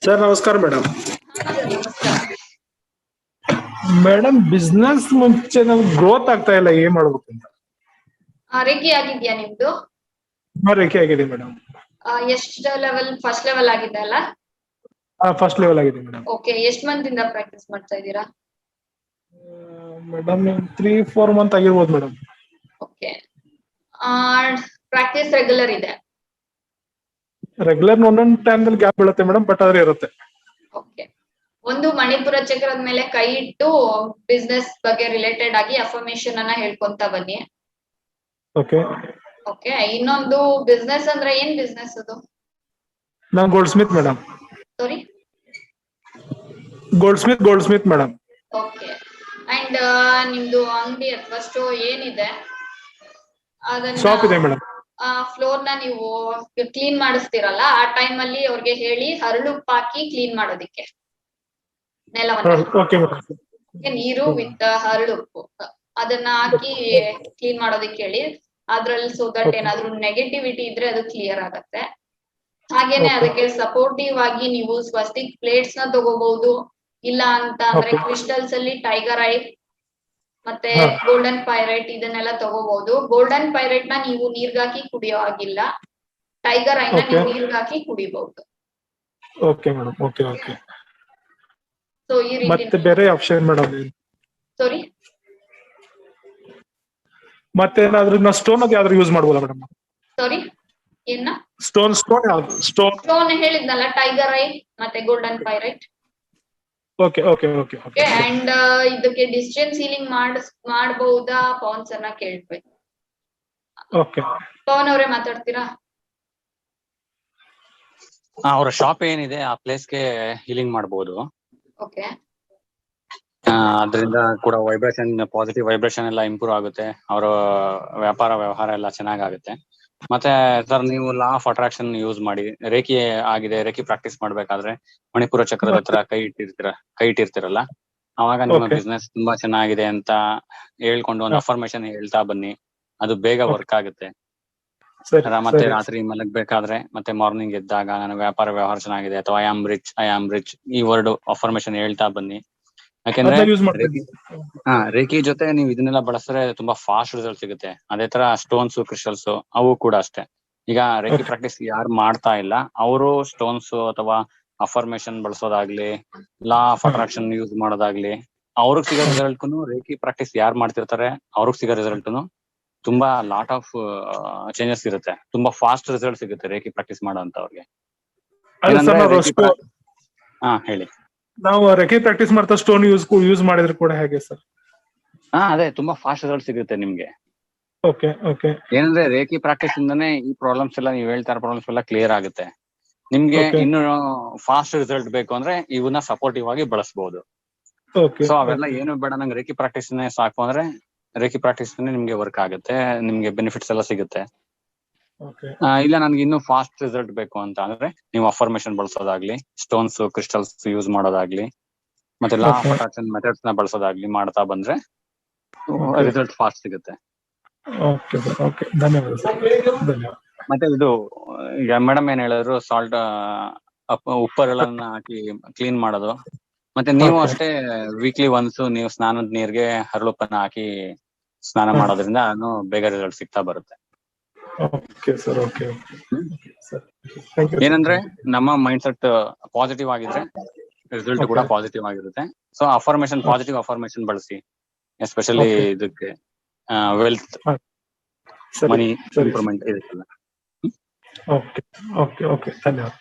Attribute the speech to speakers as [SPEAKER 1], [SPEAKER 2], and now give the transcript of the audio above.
[SPEAKER 1] Sir ನಮಸ್ಕಾರ madam.
[SPEAKER 2] ಹಾ sir ನಮಸ್ಕಾರ.
[SPEAKER 1] ಮೇಡಮ್ ಬಿಸ್ನೆಸ್ ಮುಂಚೆ ನಮ್ಗೆ ಗ್ರೋತ್ ಆಗ್ತಾ ಇಲ್ಲ, ಏನ್ ಮಾಡ್ಬೇಕು ಅಂತ.
[SPEAKER 2] ರೇಖಿ ಆಗಿದ್ಯಾ ನಿಮ್ದು?
[SPEAKER 1] ರೇಖೆ ಆಗಿದೆ ಮೇಡಮ್.
[SPEAKER 2] ಎಷ್ಟು ಲೆವೆಲ್? ಫಸ್ಟ್ ಲೆವೆಲ್ ಆಗಿದೆ ಅಲ್ಲ?
[SPEAKER 1] ಫಸ್ಟ್ ಲೆವೆಲ್ ಆಗಿದೆ ಮೇಡಮ್.
[SPEAKER 2] ಓಕೆ, ಎಷ್ಟು ಮಂತ್ ಇಂದ ಪ್ರಾಕ್ಟೀಸ್ ಮಾಡ್ತಾ ಇದ್ದೀರಾ?
[SPEAKER 1] ಮೇಡಮ್ 3-4 ಮಂತ್ ಆಗಿರ್ಬೋದು ಮೇಡಮ್.
[SPEAKER 2] ಓಕೆ, ಪ್ರಾಕ್ಟೀಸ್ ರೆಗ್ಯುಲರ್ ಇದೆ?
[SPEAKER 1] ರೆಗ್ಯುಲರ್ ಒಂದೊಂದು ಟೈಮ್ದಲ್ಲಿ ಗ್ಯಾಪ್ ಬೀಳುತ್ತೆ ಮೇಡಮ್, ಬಟ್ ಆದ್ರೆ ಇರುತ್ತೆ.
[SPEAKER 2] ಓಕೆ, ಒಂದು ಮಣಿಪುರ ಚಕ್ರದ ಮೇಲೆ ಕೈ ಇಟ್ಟು ಬಿಸ್ನೆಸ್ ಬಗ್ಗೆ ರಿಲೇಟೆಡ್ ಆಗಿ ಅಫರ್ಮೇಶನ್ ಅನ್ನ ಹೇಳ್ಕೊಂತ ಬನ್ನಿ.
[SPEAKER 1] ಓಕೆ
[SPEAKER 2] ಓಕೆ, ಇನ್ನೊಂದು ಬಿಸ್ನೆಸ್ ಅಂದ್ರೆ ಏನ್ ಬಿಸ್ನೆಸ್ ಅದು?
[SPEAKER 1] ನಾನು gold Smith madam.
[SPEAKER 2] Sorry,
[SPEAKER 1] gold Smith madam.
[SPEAKER 2] Okay, and ನಿಮ್ದು ಅಂಗಡಿ ಅಥವಾ ಸ್ಟೋರ್ ಏನಿದೆ ಅದನ್ನ
[SPEAKER 1] ಶಾಪ್ ಇದೆ ಮೇಡಮ್.
[SPEAKER 2] ಫ್ಲೋರ್ ನ ನೀವು ಕ್ಲೀನ್ ಮಾಡಿಸ್ತೀರಲ್ಲ, ಆ ಟೈಮ್ ಅಲ್ಲಿ ಅವ್ರಿಗೆ ಹೇಳಿ ಹರಳುಪ್ಪು ಹಾಕಿ ಕ್ಲೀನ್ ಮಾಡೋದಿಕ್ಕೆ ನೆಲವನ್ನ.
[SPEAKER 1] Okay madam.
[SPEAKER 2] ನೀರು ವಿತ್ ಹರಳುಪ್ಪು ಅದನ್ನ ಹಾಕಿ ಕ್ಲೀನ್ ಮಾಡೋದಿಕ್ಕೆ ಹೇಳಿ. ಅದ್ರಲ್ಲಿ ಸೊ ದಟ್ ಏನಾದ್ರು ನೆಗೆಟಿವಿಟಿ ಇದ್ರೆ ಅದು ಕ್ಲಿಯರ್ ಆಗತ್ತೆ. ಹಾಗೇನೆ ಅದಕ್ಕೆ ಸಪೋರ್ಟಿವ್ ಆಗಿ ನೀವು ಸ್ವಸ್ತಿಕ್ ಪ್ಲೇಟ್ಸ್ ನ ತಗೋಬಹುದು. ಇಲ್ಲ ಅಂತ ಅಂದ್ರೆ ಕ್ರಿಸ್ಟಲ್ಸ್ ಅಲ್ಲಿ ಟೈಗರ್ ಐ ಮತ್ತೆ ಗೋಲ್ಡನ್ ಪೈರೈಟ್ ಇದನ್ನೆಲ್ಲ ತಗೋಬಹುದು. ಗೋಲ್ಡನ್ ಪೈರೈಟ್ ನ ನೀವು ನೀರ್ಗಾಕಿ ಕುಡಿಯೋ ಆಗಿಲ್ಲ, ಟೈಗರ್ ಐನ ನೀವು ನೀರ್ಗಾಕಿ ಕುಡಿಬಹುದು.
[SPEAKER 1] Okay madam. Okay okay.
[SPEAKER 2] So ಈ ರೀತಿ
[SPEAKER 1] ಮತ್ತೆ ಬೇರೆ ಆಪ್ಷನ್ ಮೇಡಮ್?
[SPEAKER 2] ಸಾರಿ,
[SPEAKER 1] ಮತ್ತೆ ಏನಾದ್ರೂ ನಾವು ಸ್ಟೋನ್ ಅದು ಯಾವ್ದಾದ್ರು ಯೂಸ್ ಮಾಡ್ಬೋದಾ ಮೇಡಮ್?
[SPEAKER 2] ಸಾರಿ ಏನ?
[SPEAKER 1] ಸ್ಟೋನ್ ಯಾವ್ದು?
[SPEAKER 2] ಸ್ಟೋನ್ ಹೇಳಿದ್ನಲ್ಲ, ಟೈಗರ್ ಐ ಮತ್ತೆ golden pyrite.
[SPEAKER 1] Okay okay okay okay.
[SPEAKER 2] And ಇದಕ್ಕೆ ಡಿಸ್ಟೆನ್ಸ್ ಸೀಲಿಂಗ್ ಮಾಡಬಹುದಾ? ಪವನ್ ಸರ್ನ ಕೇಳ್ಬೇಕು.
[SPEAKER 1] ಓಕೆ,
[SPEAKER 2] ಪವನ್ ಅವರೇ ಮಾತಾಡ್ತೀರಾ?
[SPEAKER 3] ಅವರ ಶಾಪ್ ಏನಿದೆ ಆ ಪ್ಲೇಸ್ಗೆ ಹೀಲಿಂಗ್ ಮಾಡಬಹುದು.
[SPEAKER 2] ಓಕೆ,
[SPEAKER 3] ಅದರಿಂದ ಕೂಡ ವೈಬ್ರೇಷನ್, ಪಾಸಿಟಿವ್ ವೈಬ್ರೇಷನ್ ಎಲ್ಲ ಇಂಪ್ರೂವ್ ಆಗುತ್ತೆ. ಅವರ ವ್ಯಾಪಾರ ವ್ಯವಹಾರ ಎಲ್ಲ ಚೆನ್ನಾಗಾಗುತ್ತೆ. ಮತ್ತೆ ಸರ್, ನೀವು ಲಾ ಆಫ್ ಅಟ್ರಾಕ್ಷನ್ ಯೂಸ್ ಮಾಡಿ. ರೇಖಿ ಆಗಿದೆ, ರೇಖಿ ಪ್ರಾಕ್ಟೀಸ್ ಮಾಡ್ಬೇಕಾದ್ರೆ ಮಣಿಪುರ ಚಕ್ರದ ಹತ್ರ ಕೈ ಇಟ್ಟಿರ್ತೀರಲ್ಲ, ಅವಾಗ ನಿಮ್ಮ ಬಿಸ್ನೆಸ್ ತುಂಬಾ ಚೆನ್ನಾಗಿದೆ ಅಂತ ಹೇಳ್ಕೊಂಡು ಒಂದು ಅಫರ್ಮೇಶನ್ ಹೇಳ್ತಾ ಬನ್ನಿ. ಅದು ಬೇಗ ವರ್ಕ್ ಆಗುತ್ತೆ. ಮತ್ತೆ ರಾತ್ರಿ ಮಲಗ್ಬೇಕಾದ್ರೆ ಮತ್ತೆ ಮಾರ್ನಿಂಗ್ ಎದ್ದಾಗ ನನ್ನ ವ್ಯಾಪಾರ ವ್ಯವಹಾರ ಚೆನ್ನಾಗಿದೆ ಅಥವಾ ಐ ಆಮ್ ರಿಚ್ ಈ ವರ್ಡ್ ಅಫರ್ಮೇಶನ್ ಹೇಳ್ತಾ ಬನ್ನಿ. ಯಾಕೆಂದ್ರೆ ರೇಖಿ ಜೊತೆ ನೀವು ಇದನ್ನೆಲ್ಲ ಬಳಸಿದ್ರೆ ತುಂಬಾ ಫಾಸ್ಟ್ ರಿಸಲ್ಟ್ ಸಿಗುತ್ತೆ. ಅದೇ ತರ ಸ್ಟೋನ್ಸ್, ಕ್ರಿಸ್ಟಲ್ಸ್ ಅವು ಕೂಡ ಅಷ್ಟೇ. ಈಗ ರೇಖಿ ಪ್ರಾಕ್ಟೀಸ್ ಯಾರು ಮಾಡ್ತಾ ಇಲ್ಲ ಅವರು ಸ್ಟೋನ್ಸ್ ಅಥವಾ ಅಫರ್ಮೇಶನ್ ಬಳಸೋದಾಗ್ಲಿ, ಲಾ ಆಫ್ ಅಟ್ರಾಕ್ಷನ್ ಯೂಸ್ ಮಾಡೋದಾಗ್ಲಿ, ಅವ್ರಿಗೆ ಸಿಗೋ ರಿಸಲ್ಟ್ನು, ರೇಖಿ ಪ್ರಾಕ್ಟೀಸ್ ಯಾರು ಮಾಡ್ತಿರ್ತಾರೆ ಅವ್ರಿಗೆ ಸಿಗೋ ರಿಸಲ್ಟ್ನು ತುಂಬಾ ಲಾಟ್ ಆಫ್ ಚೇಂಜಸ್ ಇರುತ್ತೆ. ತುಂಬಾ ಫಾಸ್ಟ್ ರಿಸಲ್ಟ್ ಸಿಗುತ್ತೆ ರೇಖಿ ಪ್ರಾಕ್ಟೀಸ್ ಮಾಡೋಂತವ್ರಿಗೆ. ಹೇಳಿ.
[SPEAKER 1] ನಾವು ರೇಖಿ ಪ್ರಾಕ್ಟೀಸ್ ಮಾಡ್ತಾ ಸ್ಟೋನ್ ಯೂಸ್ ಮಾಡಿದ್ರೆ ಕೂಡ ಹೇಗೆ ಸರ್?
[SPEAKER 3] ಅದೇ ತುಂಬಾ ಫಾಸ್ಟ್ ರಿಸಲ್ಟ್ ಸಿಗುತ್ತೆ ನಿಮ್ಗೆ.
[SPEAKER 1] Okay okay.
[SPEAKER 3] ಏನಂದ್ರೆ ರೇಖಿ ಪ್ರಾಕ್ಟೀಸ್ ಇಂದಾನೆ ಈ ಪ್ರಾಬ್ಲಮ್ಸ್ ಎಲ್ಲ, ನೀವು ಹೇಳ್ತಾ ಇರೋ ಪ್ರಾಬ್ಲಮ್ಸ್ ಎಲ್ಲ ಕ್ಲಿಯರ್ ಆಗುತ್ತೆ. ನಿಮ್ಗೆ ಇನ್ನು ಫಾಸ್ಟ್ ರಿಸಲ್ಟ್ ಬೇಕು ಅಂದ್ರೆ ಇವನ್ನ ಸಪೋರ್ಟಿವ್ ಆಗಿ ಬಳಸಬಹುದು. ಸೊ ಅವೆಲ್ಲ ಏನು ಬೇಡ, ನಂಗೆ ರೇಖಿ ಪ್ರಾಕ್ಟೀಸ್ ಸಾಕು ಅಂದ್ರೆ ರೇಖಿ ಪ್ರಾಕ್ಟೀಸ್ ನಿಮ್ಗೆ ವರ್ಕ್ ಆಗುತ್ತೆ, ನಿಮ್ಗೆ ಬೆನಿಫಿಟ್ಸ್ ಎಲ್ಲ ಸಿಗುತ್ತೆ. ಇಲ್ಲ ನನ್ಗೆ ಇನ್ನೂ ಫಾಸ್ಟ್ ರಿಸಲ್ಟ್ ಬೇಕು ಅಂತ ಅಂದ್ರೆ ನೀವು ಅಫರ್ಮೇಶನ್ ಬಳಸೋದಾಗ್ಲಿ, ಸ್ಟೋನ್ಸ್, ಕ್ರಿಸ್ಟಲ್ಸ್ ಯೂಸ್ ಮಾಡೋದಾಗ್ಲಿ, ಮತ್ತೆ ಲಾ ಆಫ್ ಅಟ್ರಾಕ್ಷನ್ ಮೆಥಡ್ಸ್ ನ ಬಳಸೋದಾಗ್ಲಿ ಮಾಡ್ತಾ ಬಂದ್ರೆ ರಿಸಲ್ಟ್ ಫಾಸ್ಟ್ ಸಿಗುತ್ತೆ. ಮತ್ತೆ ಇದು ಈಗ ಮೇಡಮ್ ಏನ್ ಹೇಳಿದ್ರು, ಸಾಲ್ಟ್ ಉಪ್ಪರೆಲ್ಲ ಹಾಕಿ ಕ್ಲೀನ್ ಮಾಡೋದು. ಮತ್ತೆ ನೀವು ಅಷ್ಟೇ ವೀಕ್ಲಿ ಒನ್ಸ್ ನೀವು ಸ್ನಾನದ ನೀರ್ಗೆ ಹರಳುಪ್ಪನ್ನ ಹಾಕಿ ಸ್ನಾನ ಮಾಡೋದ್ರಿಂದ ಬೇಗ ರಿಸಲ್ಟ್ ಸಿಗ್ತಾ ಬರುತ್ತೆ. ಏನಂದ್ರೆ ನಮ್ಮ ಮೈಂಡ್ ಸೆಟ್ ಪಾಸಿಟಿವ್ ಆಗಿದ್ರೆ ರಿಸಲ್ಟ್ ಕೂಡ ಪಾಸಿಟಿವ್ ಆಗಿರುತ್ತೆ. ಸೊ ಪಾಸಿಟಿವ್ ಅಫರ್ಮೇಶನ್ ಬಳಸಿ, ಎಸ್ಪೆಷಲಿ ಇದಕ್ಕೆ ವೆಲ್ತ್, ಮನಿ ಇಂಪ್ರೂವ್ಮೆಂಟ್ ಇದಕ್ಕೆಲ್ಲ.
[SPEAKER 1] ಧನ್ಯವಾದ.